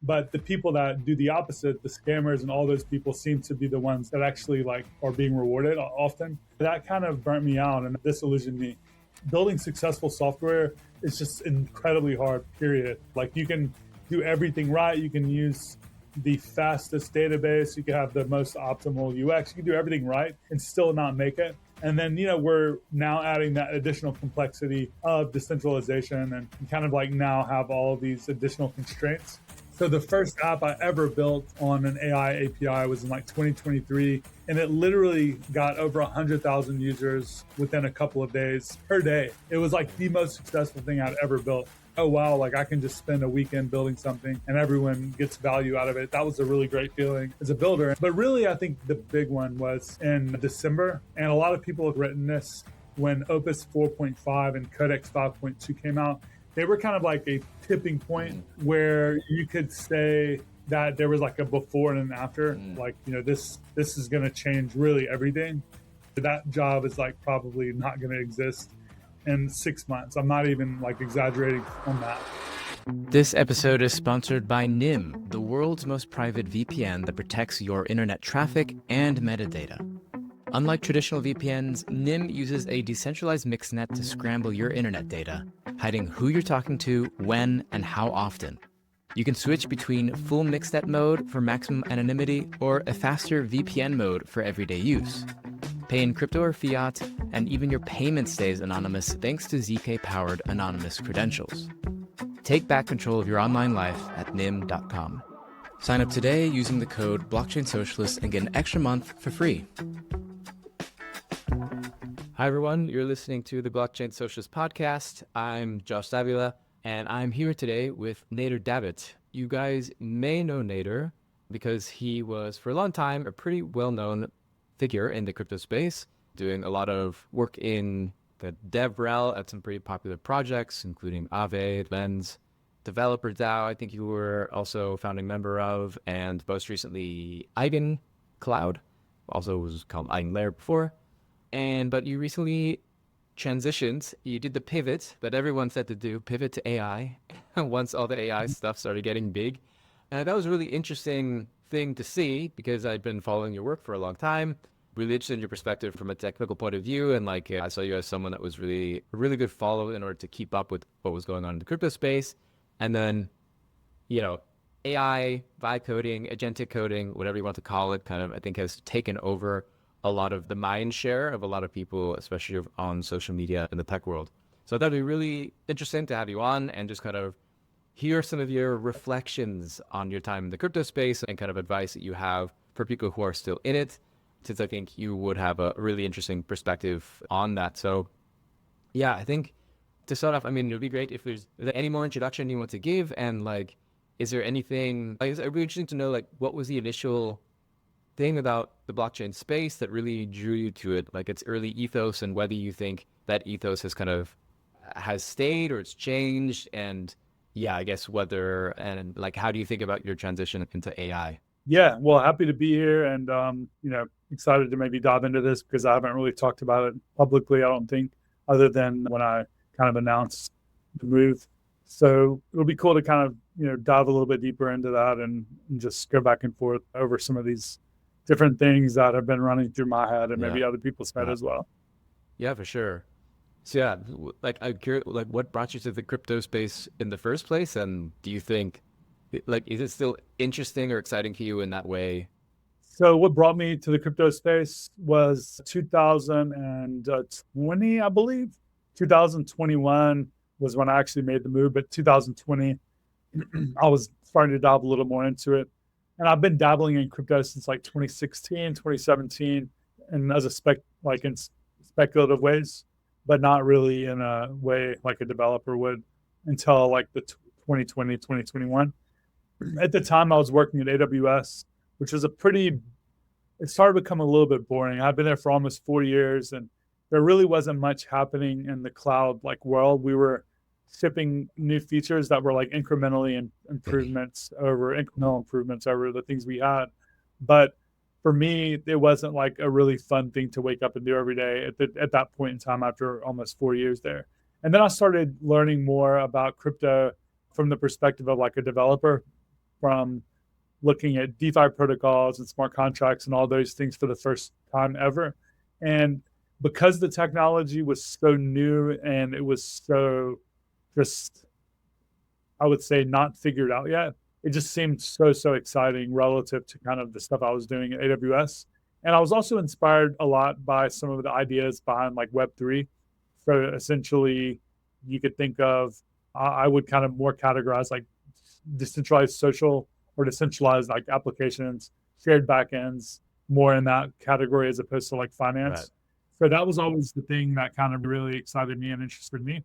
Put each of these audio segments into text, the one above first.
But the people that do the opposite, the scammers and all those people, seem to be the ones that actually like are being rewarded often. That kind of burnt me out and disillusioned me. Building successful software is just incredibly hard, period. Like you can do everything right. You can use the fastest database. You can have the most optimal UX. You can do everything right and still not make it. And then, we're now adding that additional complexity of decentralization and kind of like now have all of these additional constraints. So the first app I ever built on an AI API was in like 2023, and it literally got over 100,000 users within a couple of days per day. It was like the most successful thing I'd ever built. Oh, wow, like I can just spend a weekend building something and everyone gets value out of it. That was a really great feeling as a builder. But really, I think the big one was in December. And a lot of people have written this when Opus 4.5 and Codex 5.2 came out. They were kind of like a tipping point where you could say that there was like a before and an after. Like, this is going to change really everything. That job is like probably not going to exist in 6 months. I'm not even like exaggerating on that. This episode is sponsored by NIM, the world's most private VPN that protects your internet traffic and metadata. Unlike traditional VPNs, NIM uses a decentralized mixnet to scramble your internet data, hiding who you're talking to, when, and how often. You can switch between full mixnet mode for maximum anonymity or a faster VPN mode for everyday use. Pay in crypto or fiat, and even your payment stays anonymous thanks to ZK-powered anonymous credentials. Take back control of your online life at nim.com. Sign up today using the code BlockchainSocialist and get an extra month for free. Hi everyone, you're listening to the Blockchain Socialist podcast. I'm Josh Davila, and I'm here today with Nader Dabit. You guys may know Nader because he was, for a long time, a pretty well-known figure in the crypto space, doing a lot of work in the DevRel at some pretty popular projects, including Aave, Lens, Developer DAO, I think you were also a founding member of, and most recently Eigen Cloud, also was called Eigenlayer before. But you recently transitioned, you did the pivot that everyone said to do, pivot to AI, once all the AI stuff started getting big. And that was a really interesting thing to see because I'd been following your work for a long time, really interested in your perspective from a technical point of view. And I saw you as someone that was really a really good follow in order to keep up with what was going on in the crypto space. And then, AI, vibe coding, agentic coding, whatever you want to call it, kind of, I think has taken over a lot of the mind share of a lot of people, especially on social media in the tech world. So that'd be really interesting to have you on and just kind of hear some of your reflections on your time in the crypto space and kind of advice that you have for people who are still in it, since I think you would have a really interesting perspective on that. So yeah, I think to start off, it would be great if there's any more introduction you want to give, and is there anything, it's really interesting to know what was the initial thing about the blockchain space that really drew you to it, its early ethos, and whether you think that ethos has stayed or it's changed, and I guess whether, and how do you think about your transition into AI? Yeah, well, happy to be here and, excited to maybe dive into this because I haven't really talked about it publicly, I don't think, other than when I kind of announced the move. So it'll be cool to kind of, dive a little bit deeper into that and just go back and forth over some of these different things that have been running through my head and maybe other people's head as well. Yeah, for sure. So I'm curious, what brought you to the crypto space in the first place? And do you think, is it still interesting or exciting to you in that way? So what brought me to the crypto space was 2020, I believe. 2021 was when I actually made the move, but 2020, I was starting to dive a little more into it. And I've been dabbling in crypto since 2016, 2017, and as in speculative ways, but not really in a way like a developer would until the 2020, 2021. At the time, I was working at AWS, which was it started to become a little bit boring. I'd been there for almost 4 years, and there really wasn't much happening in the cloud world. We were shipping new features that were incremental improvements over the things we had. But for me, it wasn't a really fun thing to wake up and do every day at that point in time after almost 4 years there. And then I started learning more about crypto from the perspective of a developer. from looking at DeFi protocols and smart contracts and all those things for the first time ever. And because the technology was so new and it was so just, I would say, not figured out yet, it just seemed so exciting relative to kind of the stuff I was doing at AWS. And I was also inspired a lot by some of the ideas behind like Web3. So essentially, you could think of, I would kind of more categorize like decentralized social or decentralized like applications, shared backends, more in that category as opposed to like Right. finance. So that was always the thing that kind of really excited me and interested me.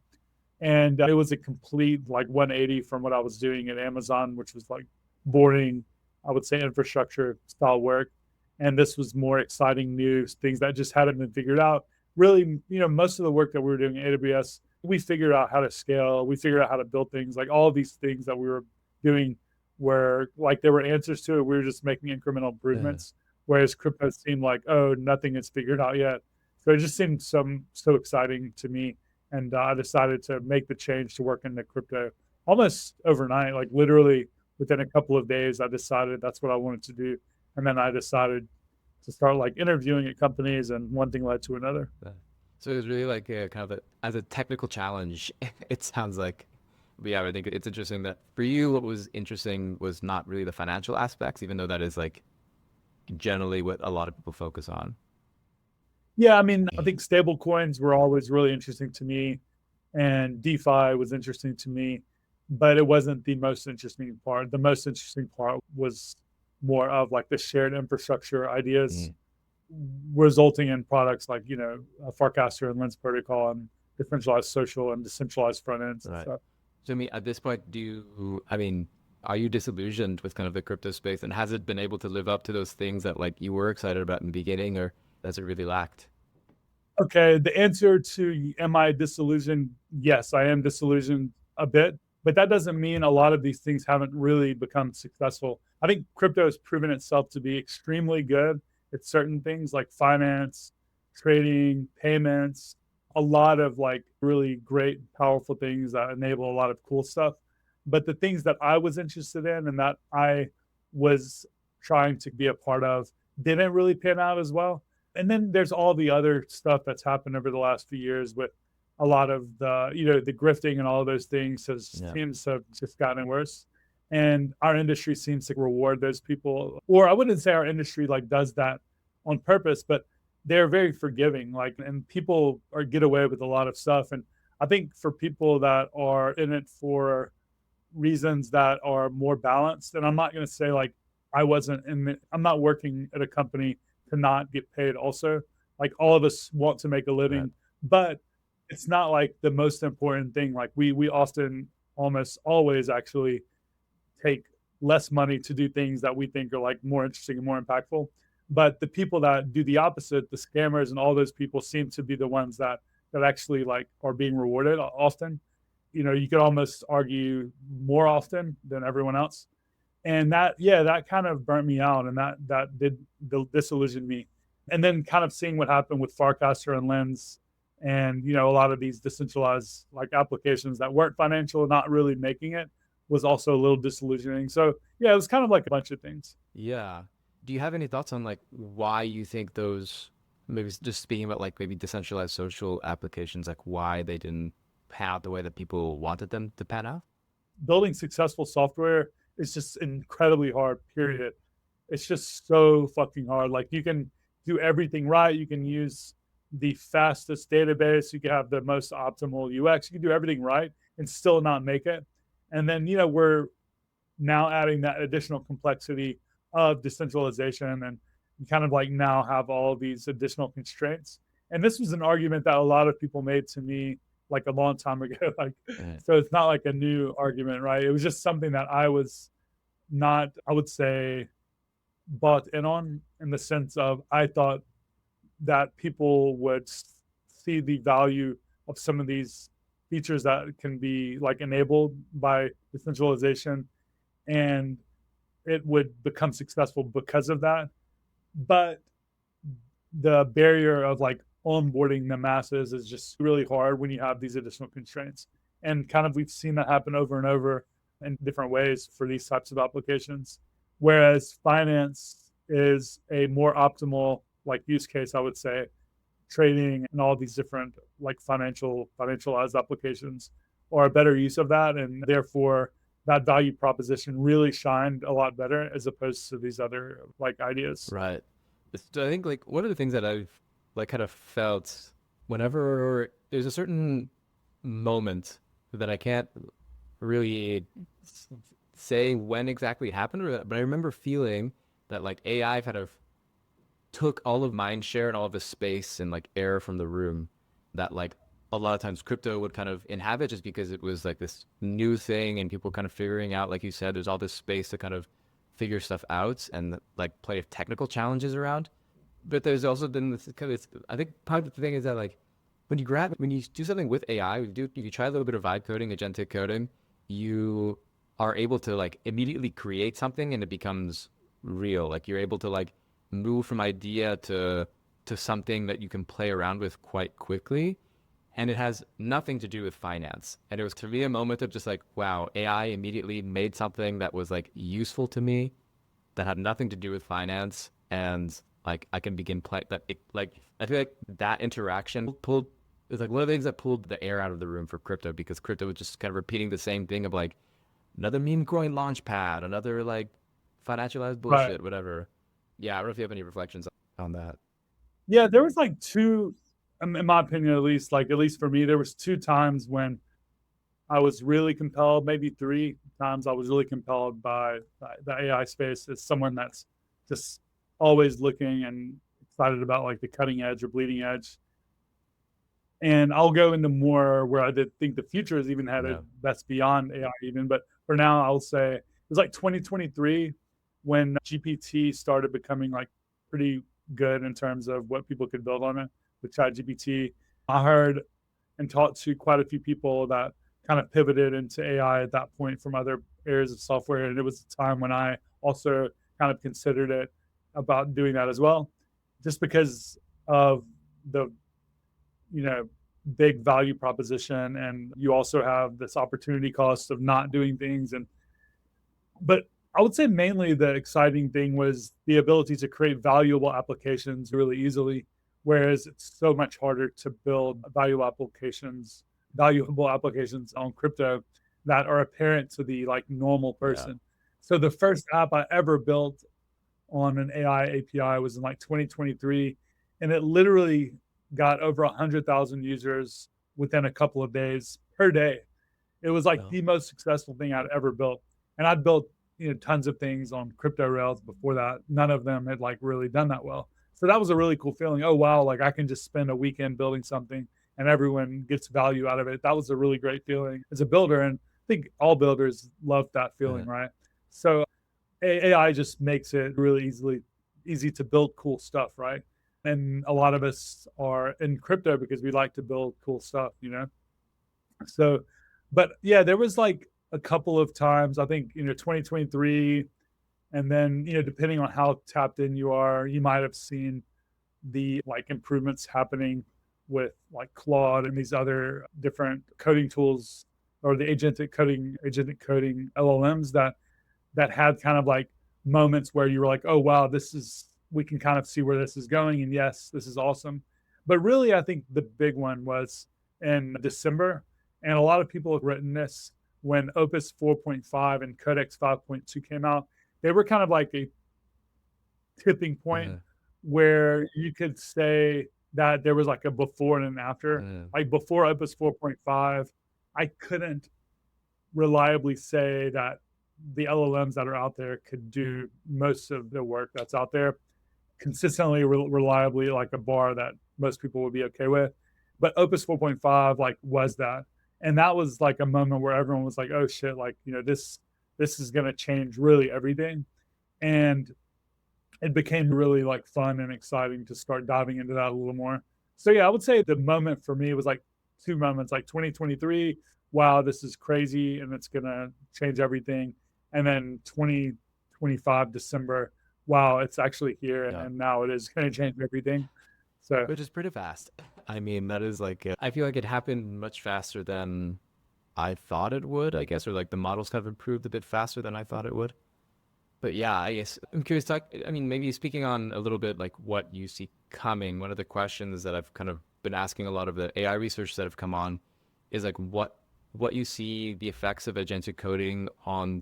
And it was a complete like 180 from what I was doing at Amazon, which was like boring, I would say, infrastructure style work. And this was more exciting new things that just hadn't been figured out. Really, most of the work that we were doing at AWS, we figured out how to scale, we figured out how to build things. Like all of these things that we were doing where like there were answers to it, we were just making incremental improvements. Whereas crypto seemed like, oh, nothing is figured out yet. So it just seemed so exciting to me, and I decided to make the change to work into crypto almost overnight. Like literally within a couple of days, I decided that's what I wanted to do, and then I decided to start like interviewing at companies, and one thing led to another. So it was really like a kind of as a technical challenge, it sounds like. But yeah, I think it's interesting that for you, what was interesting was not really the financial aspects, even though that is like generally what a lot of people focus on. Yeah, I mean, I think stable coins were always really interesting to me, and DeFi was interesting to me, but it wasn't the most interesting part. The most interesting part was more of like the shared infrastructure ideas resulting in products like, Farcaster and Lens Protocol and decentralized social and decentralized front ends and Right. stuff. So, I mean, at this point, I mean, are you disillusioned with kind of the crypto space, and has it been able to live up to those things that like you were excited about in the beginning, or has it really lacked? Okay, the answer to am I disillusioned? Yes, I am disillusioned a bit, but that doesn't mean a lot of these things haven't really become successful. I think crypto has proven itself to be extremely good at certain things like finance, trading, payments, a lot of like really great, powerful things that enable a lot of cool stuff. But the things that I was interested in and that I was trying to be a part of didn't really pan out as well. And then there's all the other stuff that's happened over the last few years with a lot of the grifting and all of those things Yeah. seems to have just gotten worse. And our industry seems to reward those people, or I wouldn't say our industry like does that on purpose, but they're very forgiving. Like, and people are get away with a lot of stuff. And I think for people that are in it for reasons that are more balanced, and I'm not going to say like I'm not working at a company to not get paid also. Like all of us want to make a Right. living, but it's not like the most important thing. Like we often almost always actually take less money to do things that we think are like more interesting and more impactful. But the people that do the opposite, the scammers and all those people seem to be the ones that actually like are being rewarded often. You could almost argue more often than everyone else. And that, yeah, that kind of burnt me out, and that did disillusion me. And then kind of seeing what happened with Farcaster and Lens, and a lot of these decentralized like applications that weren't financial, not really making it, was also a little disillusioning. So yeah, it was kind of like a bunch of things. Yeah. Do you have any thoughts on like why you think those, maybe just speaking about like maybe decentralized social applications, like why they didn't pan out the way that people wanted them to pan out? Building successful software is just incredibly hard, period. It's just so fucking hard. Like you can do everything right. You can use the fastest database. You can have the most optimal UX. You can do everything right and still not make it. And then, we're now adding that additional complexity of decentralization, and you kind of like now have all these additional constraints. And this was an argument that a lot of people made to me like a long time ago. Like, Right. so it's not like a new argument, right? It was just something that I was not, I would say, bought in on, in the sense of I thought that people would see the value of some of these features that can be like enabled by decentralization, and it would become successful because of that. But the barrier of like onboarding the masses is just really hard when you have these additional constraints. And kind of we've seen that happen over and over, in different ways for these types of applications. Whereas finance is a more optimal like use case, I would say, trading and all these different like financialized applications or a better use of that. And therefore that value proposition really shined a lot better as opposed to these other like ideas. Right. So I think like one of the things that I've like kind of felt whenever there's a certain moment that I can't really say when exactly it happened, but I remember feeling that like AI kind of took all of mind share and all of the space and like air from the room that like a lot of times crypto would kind of inhabit, just because it was like this new thing and people kind of figuring out, like you said, there's all this space to kind of figure stuff out and like plenty of technical challenges around. But there's also been this kind of, I think part of the thing is that like when you do something with AI, you try a little bit of vibe coding, agentic coding, you are able to like immediately create something and it becomes real. Like you're able to like move from idea to something that you can play around with quite quickly. And it has nothing to do with finance. And it was to me a moment of just like, wow, AI immediately made something that was like useful to me that had nothing to do with finance. And like I can begin play that. Like I feel like that interaction pulled, it was like one of the things that pulled the air out of the room for crypto, because crypto was just kind of repeating the same thing of like another meme coin launch pad, another like financialized Right. bullshit, whatever. Yeah, I don't know if you have any reflections on that. Yeah, there was like two, in my opinion, at least for me, there was two times when I was really compelled, maybe three times I was really compelled by the AI space as someone that's just always looking and excited about like the cutting edge or bleeding edge. And I'll go into more where I did think the future is even headed. Yeah. That's beyond AI even. But for now, I'll say it was like 2023 when GPT started becoming like pretty good in terms of what people could build on it with ChatGPT. I heard and talked to quite a few people that kind of pivoted into AI at that point from other areas of software. And it was a time when I also kind of considered it about doing that as well, just because of the big value proposition, and you also have this opportunity cost of not doing things. And but I would say mainly the exciting thing was the ability to create valuable applications really easily, whereas it's so much harder to build valuable applications on crypto that are apparent to the like normal Yeah. person. So the first app I ever built on an AI API was in like 2023, and it literally got over 100,000 users within a couple of days per day. It was like Well, the most successful thing I'd ever built. And I'd built, tons of things on crypto rails before that. None of them had like really done that well. So that was a really cool feeling. Oh wow, like I can just spend a weekend building something and everyone gets value out of it. That was a really great feeling as a builder. And I think all builders love that feeling, uh, right? So AI just makes it really easy to build cool stuff, right? And a lot of us are in crypto because we like to build cool stuff. So, but yeah, there was like a couple of times, I think, 2023, and then, depending on how tapped in you are, you might have seen the like improvements happening with like Claude and these other different coding tools, or the agentic coding LLMs that had kind of like moments where you were like, oh wow, we can kind of see where this is going, and yes, this is awesome. But really, I think the big one was in December, and a lot of people have written this when Opus 4.5 and Codex 5.2 came out. They were kind of like a tipping point uh, where you could say that there was like a before and an after. uh, Like before Opus 4.5, I couldn't reliably say that the LLMs that are out there could do most of the work that's out there consistently, reliably, like a bar that most people would be okay with. But Opus 4.5 like was that, and that was like a moment where everyone was like, "Oh shit!" Like this is gonna change really everything, and it became really like fun and exciting to start diving into that a little more. So yeah, I would say the moment for me was like two moments, like 2023, wow, this is crazy and it's gonna change everything. And then 2025 December, wow, it's actually here, yeah. and now it is gonna change everything. So Which is pretty fast. I mean, that is like, I feel like it happened much faster than I thought it would, I guess, or like the models kind of improved a bit faster than I thought it would. But yeah, I guess I'm curious. I mean, maybe speaking on a little bit like what you see coming. One of the questions that I've kind of been asking a lot of the AI research that have come on is like what you see the effects of agentic coding on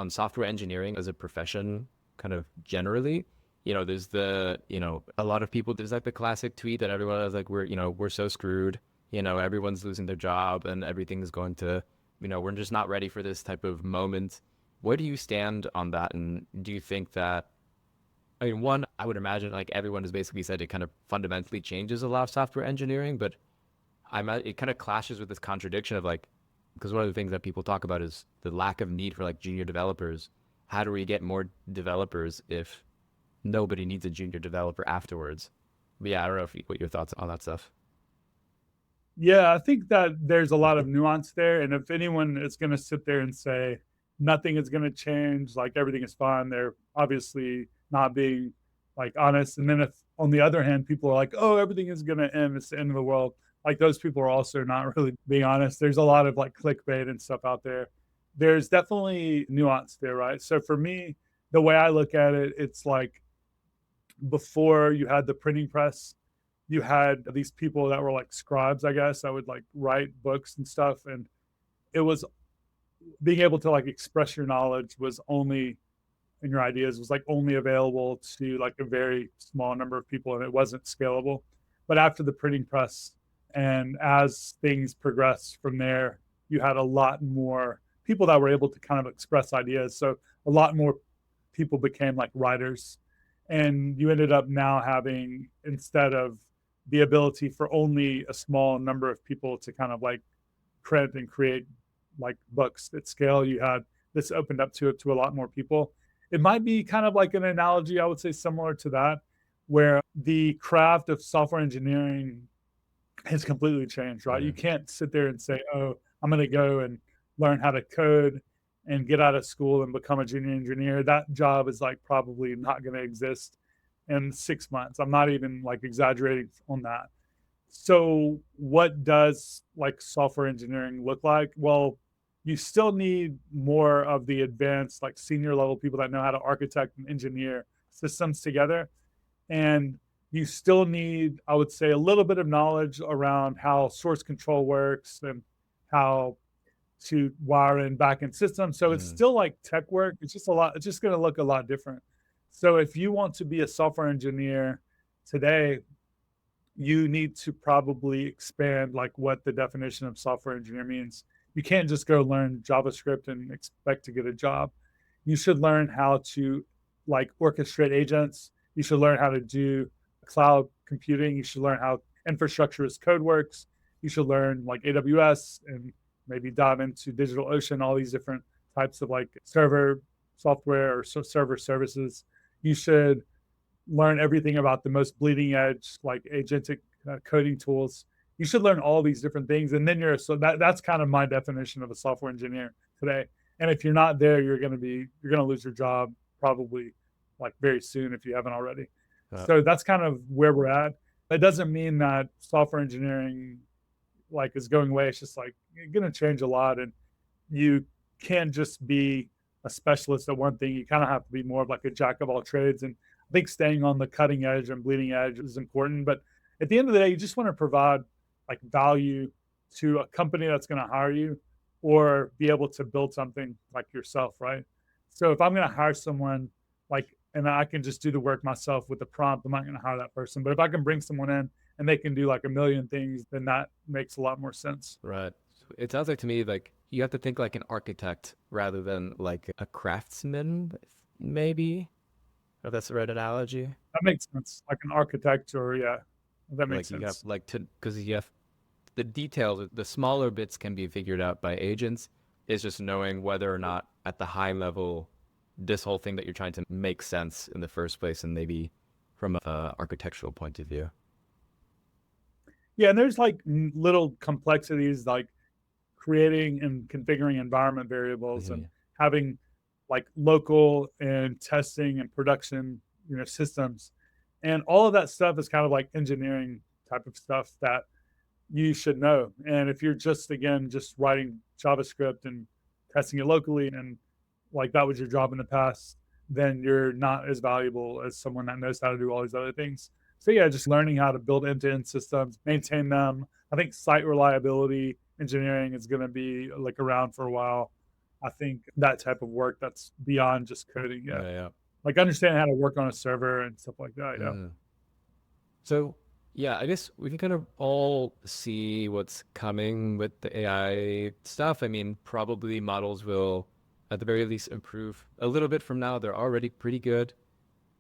software engineering as a profession, kind of generally. There's a lot of people. There's like the classic tweet that everyone is like, we're so screwed. Everyone's losing their job and everything's going to, we're just not ready for this type of moment. Where do you stand on that? And do you think that, I mean, one, I would imagine like everyone has basically said it kind of fundamentally changes a lot of software engineering, but it kind of clashes with this contradiction of like, because one of the things that people talk about is the lack of need for like junior developers. How do we get more developers if nobody needs a junior developer afterwards? But yeah, I don't know what your thoughts on that stuff. Yeah, I think that there's a lot of nuance there. And if anyone is going to sit there and say nothing is going to change, like everything is fine, they're obviously not being like honest. And then if on the other hand, people are like, oh, everything is going to end, it's the end of the world. Like those people are also not really being honest. There's a lot of like clickbait and stuff out there. There's definitely nuance there, right? So for me, the way I look at it, it's like before you had the printing press, you had these people that were like scribes, I guess, that would like write books and stuff. And it was being able to like express your knowledge was only and your ideas was like only available to like a very small number of people and it wasn't scalable. But after the printing press and as things progressed from there, you had a lot more people that were able to kind of express ideas. So a lot more people became like writers. And you ended up now having, instead of the ability for only a small number of people to kind of like print and create like books at scale, you had this opened up to a lot more people. It might be kind of like an analogy, I would say, similar to that, where the craft of software engineering has completely changed, right? You Mm. can't sit there and say, oh, I'm going to go and learn how to code and get out of school and become a junior engineer. That job is like probably not going to exist in 6 months. I'm not even like exaggerating on that. So what does like software engineering look like? Well, you still need more of the advanced, like senior level people that know how to architect and engineer systems together. And you still need, I would say, a little bit of knowledge around how source control works and how to wire in backend systems. So it's Mm. still like tech work. It's just a lot, it's just going to look a lot different. So if you want to be a software engineer today, you need to probably expand like what the definition of software engineer means. You can't just go learn JavaScript and expect to get a job. You should learn how to like orchestrate agents. You should learn how to do cloud computing. You should learn how infrastructure as code works. You should learn like AWS and maybe dive into DigitalOcean, all these different types of like server software or server services. You should learn everything about the most bleeding edge, like agentic coding tools. You should learn all these different things, and then that's kind of my definition of a software engineer today. And if you're not there, you're gonna lose your job probably like very soon if you haven't already. Uh, So that's kind of where we're at. It doesn't mean that software engineering like is going away. It's just like it's gonna change a lot, and you can't just be a specialist at one thing. You kind of have to be more of like a jack of all trades. And I think staying on the cutting edge and bleeding edge is important. But at the end of the day, you just want to provide like value to a company that's going to hire you or be able to build something like yourself, right? So if I'm going to hire someone like, and I can just do the work myself with the prompt, I'm not going to hire that person. But if I can bring someone in and they can do like a million things, then that makes a lot more sense. right. It sounds like to me like you have to think like an architect rather than like a craftsman, maybe. If that's the right analogy. That makes sense. Like an architect or yeah, that makes Like you have sense. like to because you have the details, the smaller bits can be figured out by agents. It's just knowing whether or not at the high level, this whole thing that you're trying to make sense in the first place, and maybe from a architectural point of view. Yeah, and there's like little complexities like creating and configuring environment variables and Mhm. having like local and testing and production, systems. And all of that stuff is kind of like engineering type of stuff that you should know. And if you're just, again, just writing JavaScript and testing it locally, and like that was your job in the past, then you're not as valuable as someone that knows how to do all these other things. So yeah, just learning how to build end-to-end systems, maintain them. I think site reliability engineering is going to be like around for a while. I think that type of work that's beyond just coding. Yeah. Yeah, Like understanding how to work on a server and stuff like that. Yeah. yeah. So, yeah, I guess we can kind of all see what's coming with the AI stuff. I mean, probably models will, at the very least, improve a little bit from now. They're already pretty good.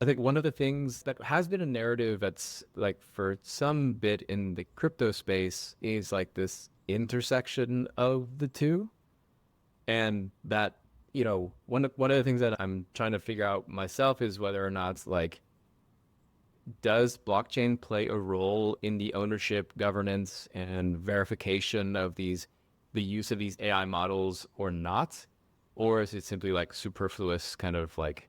I think one of the things that has been a narrative that's like for some bit in the crypto space is like this intersection of the two. And that, one of the things that I'm trying to figure out myself is whether or not it's like, does blockchain play a role in the ownership, governance, and verification of the use of these AI models or not? Or is it simply like superfluous kind of like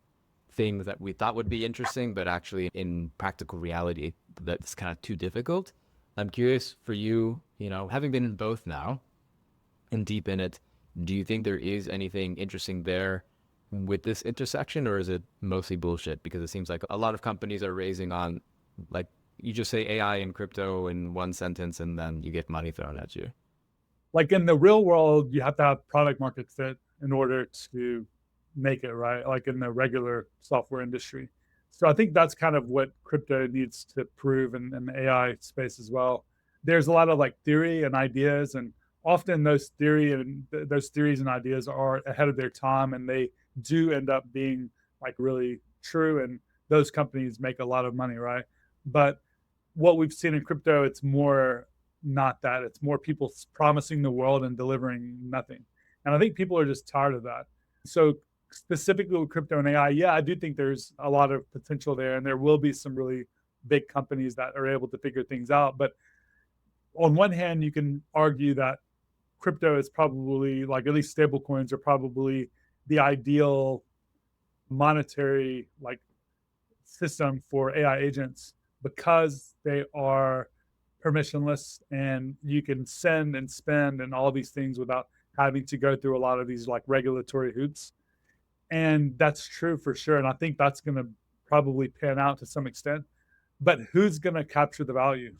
things that we thought would be interesting, but actually in practical reality, that's kind of too difficult? I'm curious for you, having been in both now and deep in it, do you think there is anything interesting there with this intersection, or is it mostly bullshit? Because it seems like a lot of companies are raising on, like, you just say AI and crypto in one sentence and then you get money thrown at you. Like in the real world, you have to have product market fit in order to make it, right? Like in the regular software industry. So I think that's kind of what crypto needs to prove in the AI space as well. There's a lot of like theory and ideas, and often those theories and ideas are ahead of their time, and they do end up being like really true, and those companies make a lot of money, right? But what we've seen in crypto, it's more not that. It's more people promising the world and delivering nothing. And I think people are just tired of that. So specifically with crypto and AI, yeah, I do think there's a lot of potential there, and there will be some really big companies that are able to figure things out. But on one hand, you can argue that crypto is probably, like, at least stable coins are probably the ideal monetary like system for AI agents, because they are permissionless and you can send and spend and all these things without having to go through a lot of these like regulatory hoops. And that's true for sure. And I think that's going to probably pan out to some extent. But who's going to capture the value?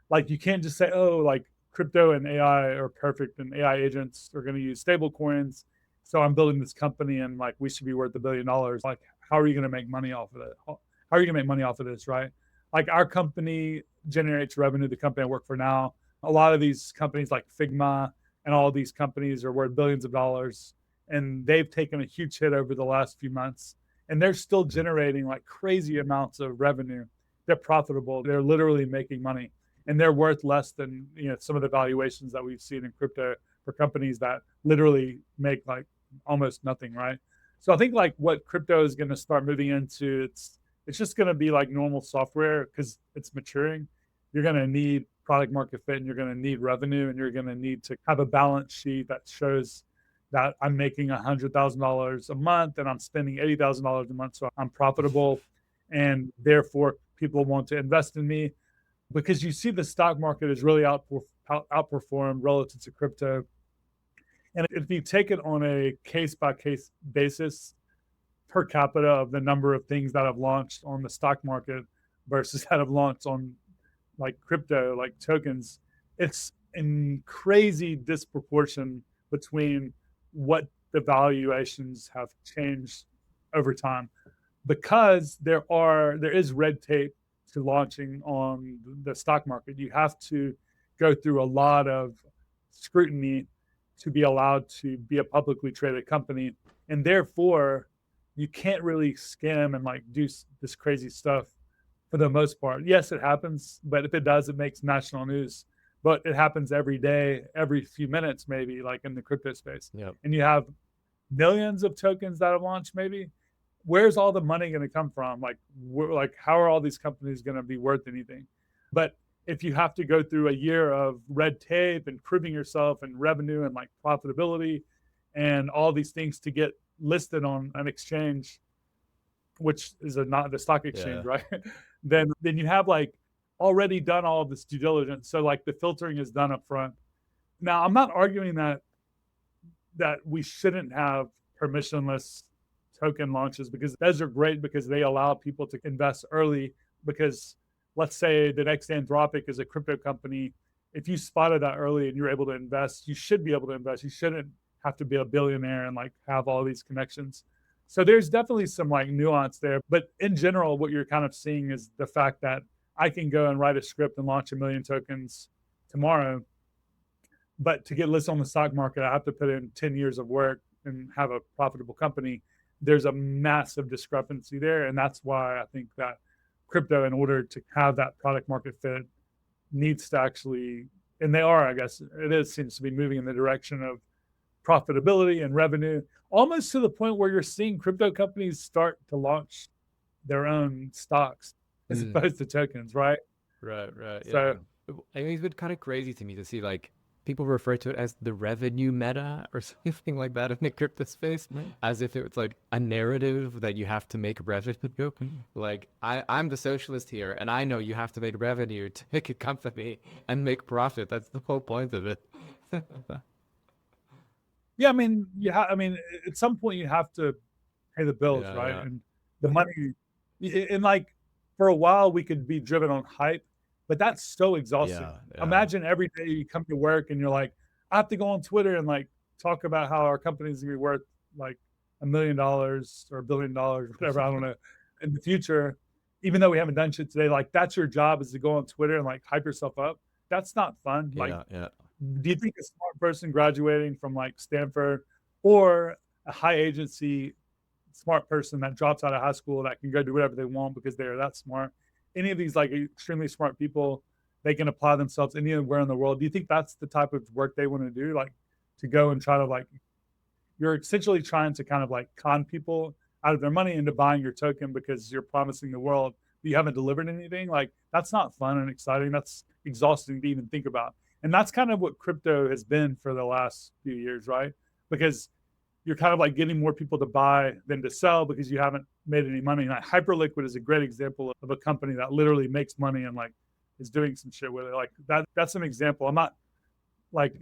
Like, you can't just say, oh, like crypto and AI are perfect and AI agents are going to use stable coins. So I'm building this company and like we should be worth $1 billion. Like, how are you going to make money off of it? How are you going to make money off of this, right? Like, our company generates revenue, the company I work for now. A lot of these companies like Figma and all these companies are worth billions of dollars, and they've taken a huge hit over the last few months, and they're still generating like crazy amounts of revenue. They're profitable. They're literally making money, and they're worth less than some of the valuations that we've seen in crypto for companies that literally make like almost nothing, right? So I think like what crypto is going to start moving into, it's just going to be like normal software because it's maturing. You're going to need product market fit, and you're going to need revenue, and you're going to need to have a balance sheet that shows that I'm making $100,000 a month and I'm spending $80,000 a month, so I'm profitable, and therefore people want to invest in me, because you see the stock market is really outperformed relative to crypto. And if you take it on a case by case basis, per capita of the number of things that have launched on the stock market versus that have launched on like crypto, like tokens, it's in crazy disproportion between what the valuations have changed over time, because there is red tape to launching on the stock market. You have to go through a lot of scrutiny to be allowed to be a publicly traded company, and therefore you can't really scam and like do this crazy stuff for the most part. Yes, it happens, but if it does, it makes national news. But it happens every day, every few minutes, maybe, like in the crypto space. Yep. And you have millions of tokens that have launched, maybe. Where's all the money going to come from? Like, how are all these companies going to be worth anything? But if you have to go through a year of red tape and proving yourself and revenue and like profitability and all these things to get listed on an exchange, which is not the stock exchange, Yeah. right? then you have like already done all of this due diligence. So like the filtering is done up front. Now, I'm not arguing that we shouldn't have permissionless token launches, because those are great because they allow people to invest early. Because let's say the next Anthropic is a crypto company. If you spotted that early and you're able to invest, you should be able to invest. You shouldn't have to be a billionaire and like have all these connections. So there's definitely some like nuance there. But in general, what you're kind of seeing is the fact that I can go and write a script and launch 1 million tokens tomorrow. But to get listed on the stock market, I have to put in 10 years of work and have a profitable company. There's a massive discrepancy there. And that's why I think that crypto, in order to have that product market fit, needs to actually, and they are, I guess, seems to be moving in the direction of profitability and revenue, almost to the point where you're seeing crypto companies start to launch their own stocks as opposed to tokens, right? Right. So, yeah. I mean, it's been kind of crazy to me to see like people refer to it as the revenue meta or something like that in the crypto space, as if it's like a narrative that you have to make revenue. Like I'm the socialist here, and I know you have to make revenue to make a company and make profit. That's the whole point of it. yeah, I mean, at some point you have to pay the bills, right? Yeah. And the money, and like for a while we could be driven on hype, but that's so exhausting. Yeah. Imagine every day you come to work and you're like, I have to go on Twitter and like talk about how our company's gonna be worth like $1 million or $1 billion, whatever, I don't know, in the future, even though we haven't done shit today. Like that's your job, is to go on Twitter and like hype yourself up. That's not fun. Like, Yeah. do you think a smart person graduating from like Stanford or a high agency smart person that drops out of high school that can go do whatever they want because they're that smart, any of these like extremely smart people, they can apply themselves anywhere in the world? Do you think that's the type of work they want to do? Like to go and try to like, you're essentially trying to kind of like con people out of their money into buying your token because you're promising the world, but you haven't delivered anything. Like that's not fun and exciting. That's exhausting to even think about. And that's kind of what crypto has been for the last few years, right? Because you're kind of like getting more people to buy than to sell because you haven't made any money. And like Hyperliquid is a great example of a company that literally makes money and like is doing some shit with it. Like that's an example. I'm not like,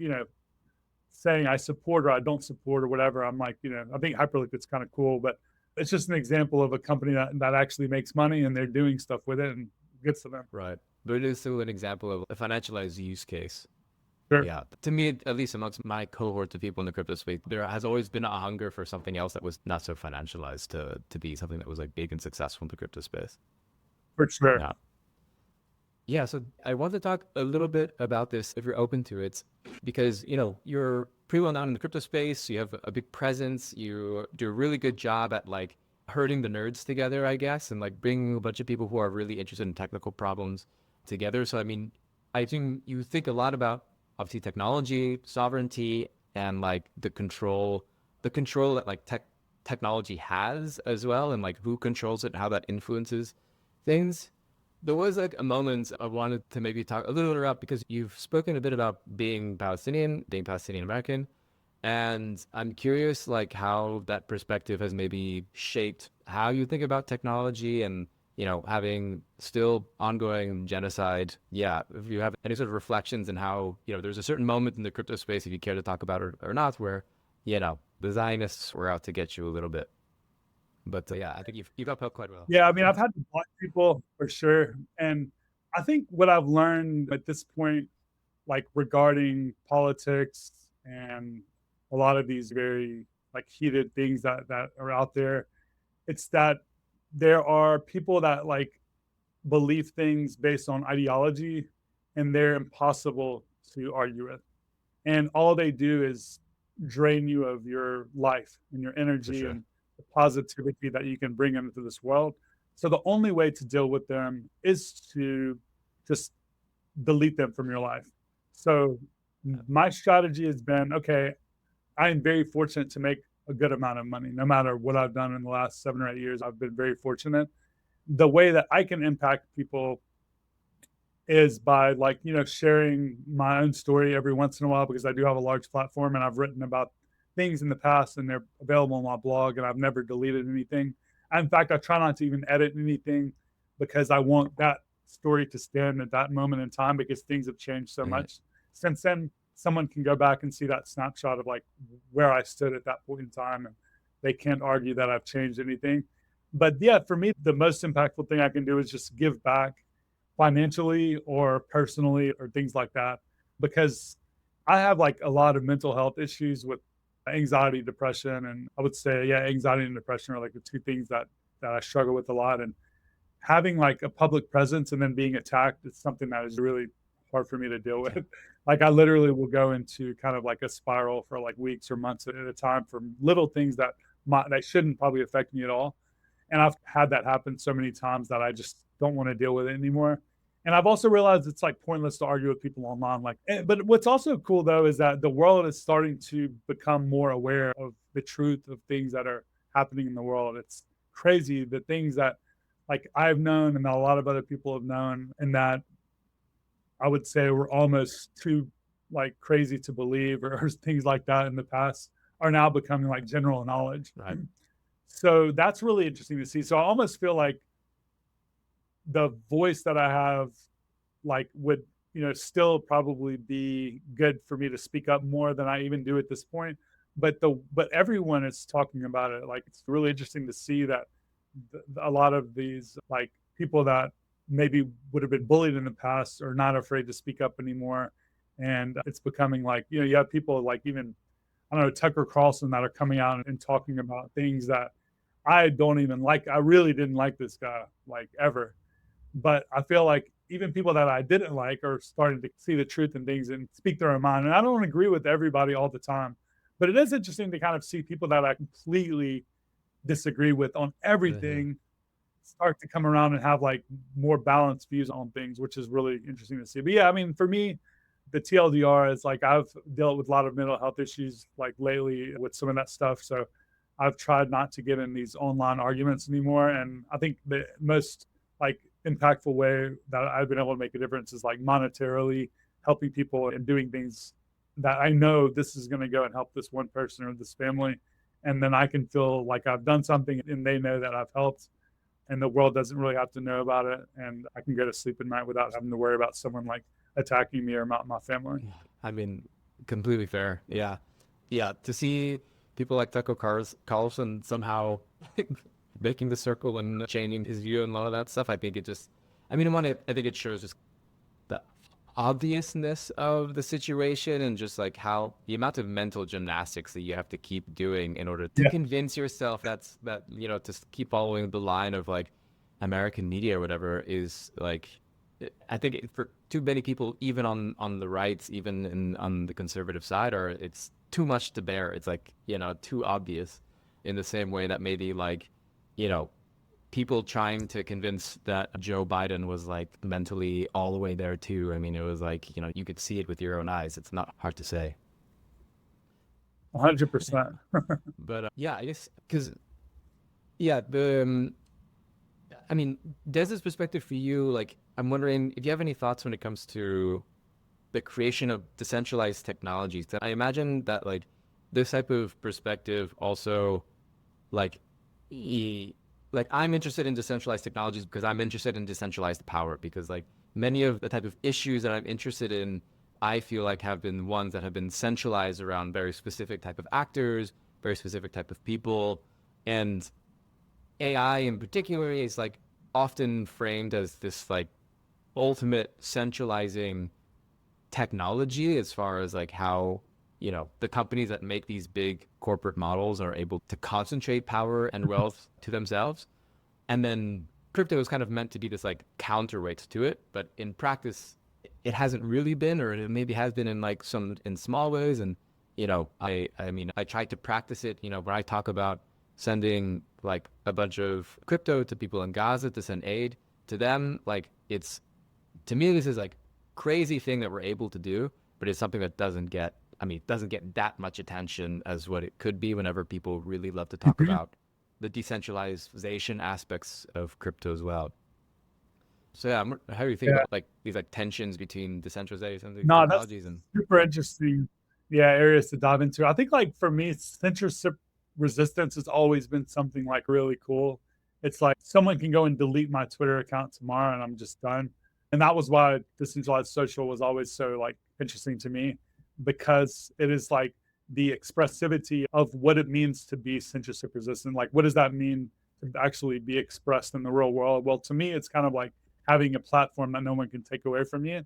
saying I support or I don't support or whatever. I'm like, I think Hyperliquid's kind of cool, but it's just an example of a company that actually makes money and they're doing stuff with it and gets to them. Right. But it is still an example of a financialized use case. Sure. Yeah. To me, at least amongst my cohort of people in the crypto space, there has always been a hunger for something else that was not so financialized to be something that was like big and successful in the crypto space. For sure. Yeah. Yeah. So I want to talk a little bit about this if you're open to it, because, you're pretty well known in the crypto space. You have a big presence. You do a really good job at like herding the nerds together, I guess, and like bringing a bunch of people who are really interested in technical problems together. So, I mean, I think you think a lot about obviously technology, sovereignty, and like the control that like technology has as well, and like who controls it and how that influences things. There was like a moment I wanted to maybe talk a little bit about, because you've spoken a bit about being Palestinian American, and I'm curious like how that perspective has maybe shaped how you think about technology and, having still ongoing genocide. Yeah, if you have any sort of reflections and how, there's a certain moment in the crypto space, if you care to talk about it or not, where, the Zionists were out to get you a little bit. But yeah, I think you've upheld quite well. Yeah, I mean, I've had to block people for sure. And I think what I've learned at this point, like regarding politics and a lot of these very like heated things that are out there, it's that there are people that like believe things based on ideology and they're impossible to argue with. And all they do is drain you of your life and your energy sure. and the positivity that you can bring into this world. So the only way to deal with them is to just delete them from your life. So my strategy has been, okay, I am very fortunate to make a good amount of money. No matter what I've done in the last 7 or 8 years, I've been very fortunate. The way that I can impact people is by like, sharing my own story every once in a while, because I do have a large platform and I've written about things in the past and they're available on my blog and I've never deleted anything. In fact, I try not to even edit anything because I want that story to stand at that moment in time because things have changed so Right. much since then. Someone can go back and see that snapshot of like where I stood at that point in time, and they can't argue that I've changed anything. But yeah, for me, the most impactful thing I can do is just give back financially or personally or things like that, because I have like a lot of mental health issues with anxiety, depression, and I would say, yeah, anxiety and depression are like the two things that I struggle with a lot. And having like a public presence and then being attacked is something that is really hard for me to deal Yeah. with. Like I literally will go into kind of like a spiral for like weeks or months at a time from little things that shouldn't probably affect me at all. And I've had that happen so many times that I just don't want to deal with it anymore. And I've also realized it's like pointless to argue with people online. Like, but what's also cool though is that the world is starting to become more aware of the truth of things that are happening in the world. It's crazy the things that like I've known and that a lot of other people have known, and that I would say were almost too like crazy to believe or things like that in the past are now becoming like general knowledge. Right. So that's really interesting to see. So I almost feel like the voice that I have like would, still probably be good for me to speak up more than I even do at this point. But everyone is talking about it. Like it's really interesting to see that a lot of these like people that maybe would have been bullied in the past are not afraid to speak up anymore. And it's becoming like, you have people like even, I don't know, Tucker Carlson that are coming out and talking about things that I don't even like. I really didn't like this guy like ever. But I feel like even people that I didn't like are starting to see the truth in things and speak their own mind. And I don't agree with everybody all the time, but it is interesting to kind of see people that I completely disagree with on Mhm. everything start to come around and have like more balanced views on things, which is really interesting to see. But yeah, I mean, for me, the TLDR is like I've dealt with a lot of mental health issues like lately with some of that stuff. So I've tried not to get in these online arguments anymore. And I think the most like impactful way that I've been able to make a difference is like monetarily helping people and doing things that I know this is going to go and help this one person or this family. And then I can feel like I've done something and they know that I've helped, and the world doesn't really have to know about it. And I can go to sleep at night without having to worry about someone like attacking me or my family. Yeah. I mean, completely fair. Yeah. Yeah. To see people like Carlson somehow making the circle and changing his view and a lot of that stuff, I think it just, I mean, I think it shows just the obviousness of the situation and just like how the amount of mental gymnastics that you have to keep doing in order to Yeah. convince yourself to keep following the line of like American media or whatever is like, I think for too many people, even on the rights, even on the conservative side, or it's too much to bear. It's like, too obvious in the same way that maybe like, you know, people trying to convince that Joe Biden was like mentally all the way there too. I mean, it was like, you could see it with your own eyes. It's not hard to say. 100%. But yeah, I guess because, yeah, I mean, there's this perspective for you. Like, I'm wondering if you have any thoughts when it comes to the creation of decentralized technologies. I imagine that like this type of perspective also like like I'm interested in decentralized technologies because I'm interested in decentralized power because like many of the type of issues that I'm interested in I feel like have been ones that have been centralized around very specific type of actors, very specific type of people, and AI in particular is like often framed as this like ultimate centralizing technology as far as like how the companies that make these big corporate models are able to concentrate power and wealth to themselves, and then crypto is kind of meant to be this like counterweight to it, but in practice it hasn't really been, or it maybe has been in like some in small ways. And I mean I try to practice it when I talk about sending like a bunch of crypto to people in Gaza to send aid to them. Like it's, to me, this is like crazy thing that we're able to do, but it's something that doesn't get that much attention as what it could be whenever people really love to talk about the decentralization aspects of crypto as well. So yeah, how do you think Yeah. about like these like tensions between decentralization and No, that's technologies and super interesting. Yeah, areas to dive into. I think like for me, censorship resistance has always been something like really cool It's like someone can go and delete my Twitter account tomorrow and I'm just done. And that was why decentralized social was always so like interesting to me, because it is like the expressivity of what it means to be censorship resistant. Like, what does that mean to actually be expressed in the real world? Well, to me, it's kind of like having a platform that no one can take away from you,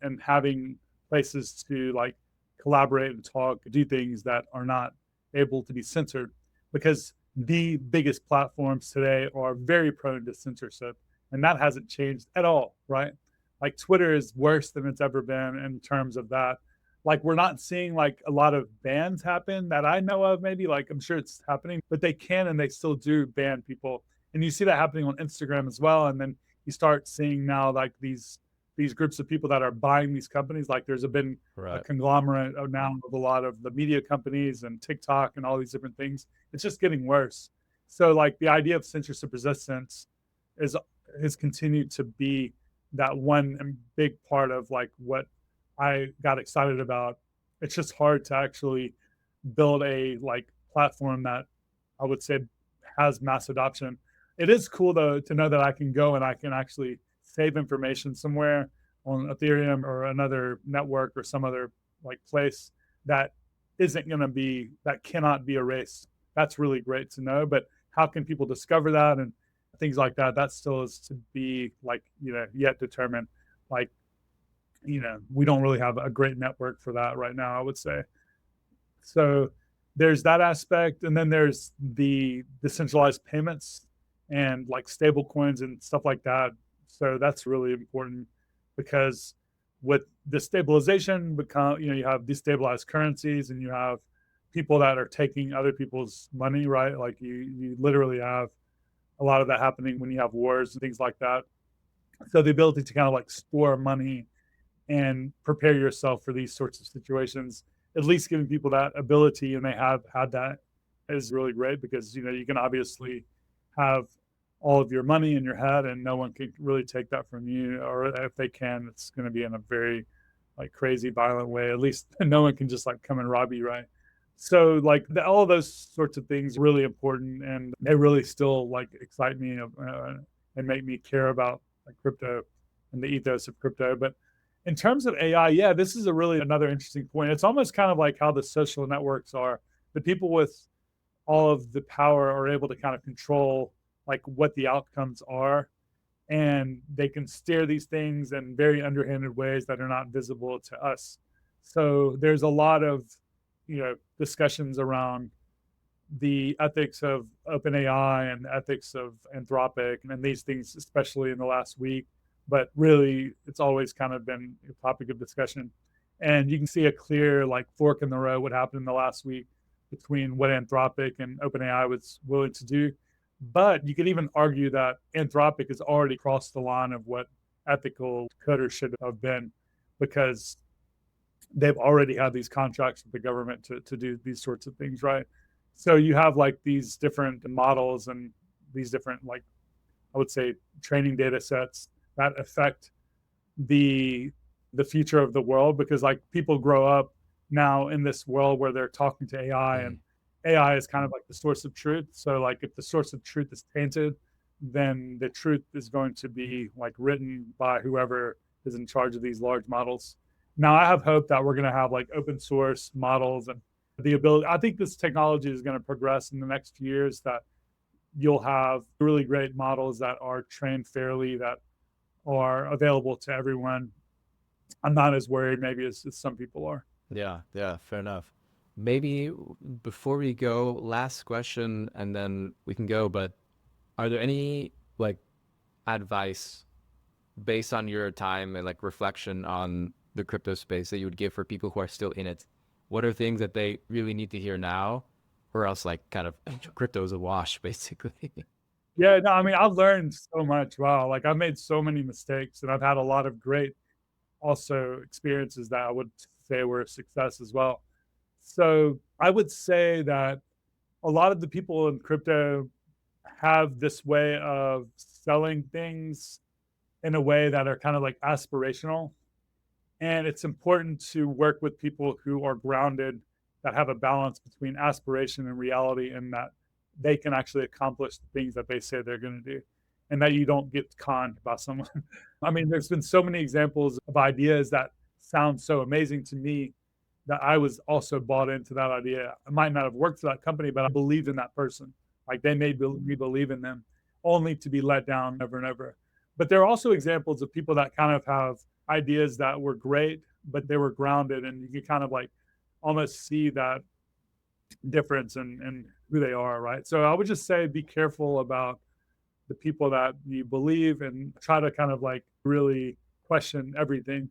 and having places to like collaborate and talk, do things that are not able to be censored, because the biggest platforms today are very prone to censorship, and that hasn't changed at all, right? Like Twitter is worse than it's ever been in terms of that. Like we're not seeing like a lot of bans happen that I know of, maybe, like I'm sure it's happening, but they can and they still do ban people. And you see that happening on Instagram as well. And then you start seeing now like these groups of people that are buying these companies. Like there's been a Right. conglomerate now of a lot of the media companies and TikTok and all these different things. It's just getting worse. So like the idea of censorship resistance is has continued to be that one big part of like what I got excited about. It's just hard to actually build a like platform that I would say has mass adoption. It is cool though to know that I can go and I can actually save information somewhere on Ethereum or another network or some other like place that isn't going to be, that cannot be erased. That's really great to know. But how can people discover that and things like that? That still is to be like, yet determined. Like, we don't really have a great network for that right now, I would say. So there's that aspect. And then there's the decentralized payments and like stable coins and stuff like that. So that's really important, because with destabilization, you have destabilized currencies and you have people that are taking other people's money, right? Like you literally have a lot of that happening when you have wars and things like that. So the ability to kind of like store money and prepare yourself for these sorts of situations, at least giving people that ability, and they have had that, is really great, because you can obviously have all of your money in your head and no one can really take that from you, or if they can, it's going to be in a very like crazy violent way. At least no one can just like come and rob you, right? So like all of those sorts of things are really important, and they really still like excite me, and make me care about like crypto and the ethos of crypto. But in terms of AI, yeah, this is a really another interesting point. It's almost kind of like how the social networks are. The people with all of the power are able to kind of control like what the outcomes are, and they can steer these things in very underhanded ways that are not visible to us. So there's a lot of discussions around the ethics of OpenAI and the ethics of Anthropic and these things, especially in the last week. But really, it's always kind of been a topic of discussion. And you can see a clear like fork in the road what happened in the last week between what Anthropic and OpenAI was willing to do. But you could even argue that Anthropic has already crossed the line of what ethical could or should have been, because they've already had these contracts with the government to do these sorts of things, right? So you have like these different models and these different, like, I would say, training data sets that affect the future of the world, because like people grow up now in this world where they're talking to AI, and AI is kind of like the source of truth. So like if the source of truth is tainted, then the truth is going to be like written by whoever is in charge of these large models. Now I have hope that we're going to have like open source models and the ability. I think this technology is going to progress in the next few years, that you'll have really great models that are trained fairly, that are available to everyone. I'm not as worried maybe as some people are. Yeah, yeah, fair enough. Maybe before we go, last question, and then we can go. But are there any like advice based on your time and like reflection on the crypto space that you would give for people who are still in it? What are things that they really need to hear now, or else like kind of crypto is a wash, basically? Yeah, no, I mean, I've learned so much. Wow. Like I've made so many mistakes, and I've had a lot of great also experiences that I would say were a success as well. So I would say that a lot of the people in crypto have this way of selling things in a way that are kind of like aspirational. And it's important to work with people who are grounded, that have a balance between aspiration and reality, and that they can actually accomplish the things that they say they're going to do, and that you don't get conned by someone. I mean, there's been so many examples of ideas that sound so amazing to me that I was also bought into that idea. I might not have worked for that company, but I believed in that person. Like they made me believe in them, only to be let down over and over. But there are also examples of people that kind of have ideas that were great, but they were grounded, and you can kind of like almost see that difference in who they are, right? So I would just say be careful about the people that you believe and try to kind of like really question everything.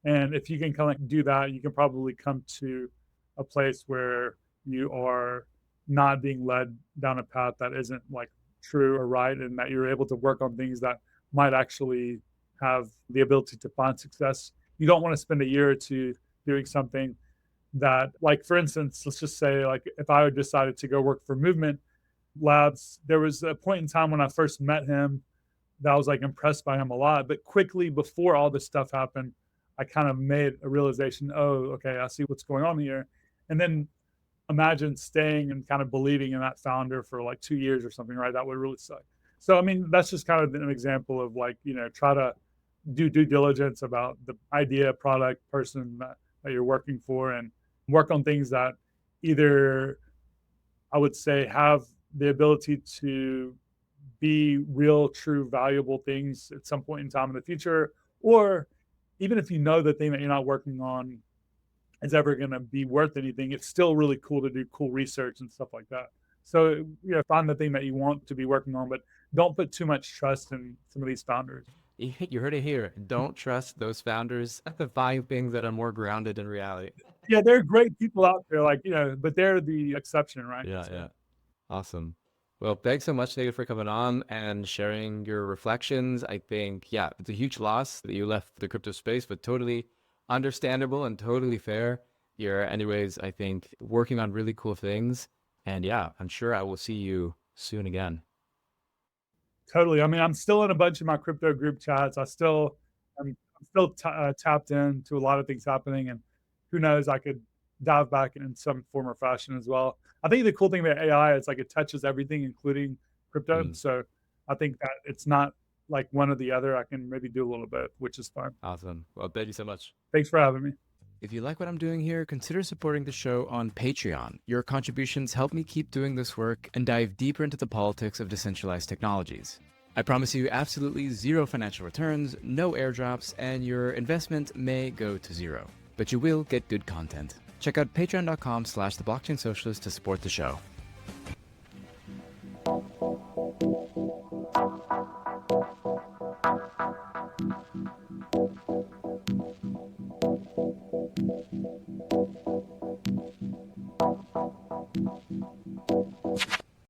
And if you can kind of do that, you can probably come to a place where you are not being led down a path that isn't like true or right, and that you're able to work on things that might actually have the ability to find success. You don't want to spend a year or two doing something that, like, for instance, let's just say, like, if I decided to go work for Movement Labs, there was a point in time when I first met him that I was like impressed by him a lot. But quickly before all this stuff happened, I kind of made a realization, oh, okay, I see what's going on here. And then imagine staying and kind of believing in that founder for like 2 years or something, right? That would really suck. So, I mean, that's just kind of an example of like, try to do due diligence about the idea, product, person that you're working for, and work on things that either, I would say, have the ability to be real, true, valuable things at some point in time in the future, or even if you know the thing that you're not working on is ever going to be worth anything, it's still really cool to do cool research and stuff like that. So, find the thing that you want to be working on, but don't put too much trust in some of these founders. You heard it here. Don't trust those founders. Find things that are more grounded in reality. Yeah, there are great people out there, like, but they're the exception, right? Yeah, So, yeah. Awesome. Well, thanks so much, Nader, for coming on and sharing your reflections. I think, yeah, it's a huge loss that you left the crypto space, but totally understandable and totally fair. You're, anyways, I think, working on really cool things. And yeah, I'm sure I will see you soon again. totally. I mean, I'm still in a bunch of my crypto group chats. I'm still tapped into a lot of things happening, and who knows, I could dive back in some form or fashion as well. I think the cool thing about AI is like it touches everything, including crypto. Mm, So I think that it's not like one or the other. I can maybe do a little bit, which is fine. awesome. Well, thank you so much. Thanks for having me. If you like what I'm doing here, consider supporting the show on Patreon. Your contributions help me keep doing this work and dive deeper into the politics of decentralized technologies. I promise you absolutely zero financial returns, no airdrops, and your investment may go to zero. But you will get good content. Check out patreon.com/theblockchainsocialist to support the show.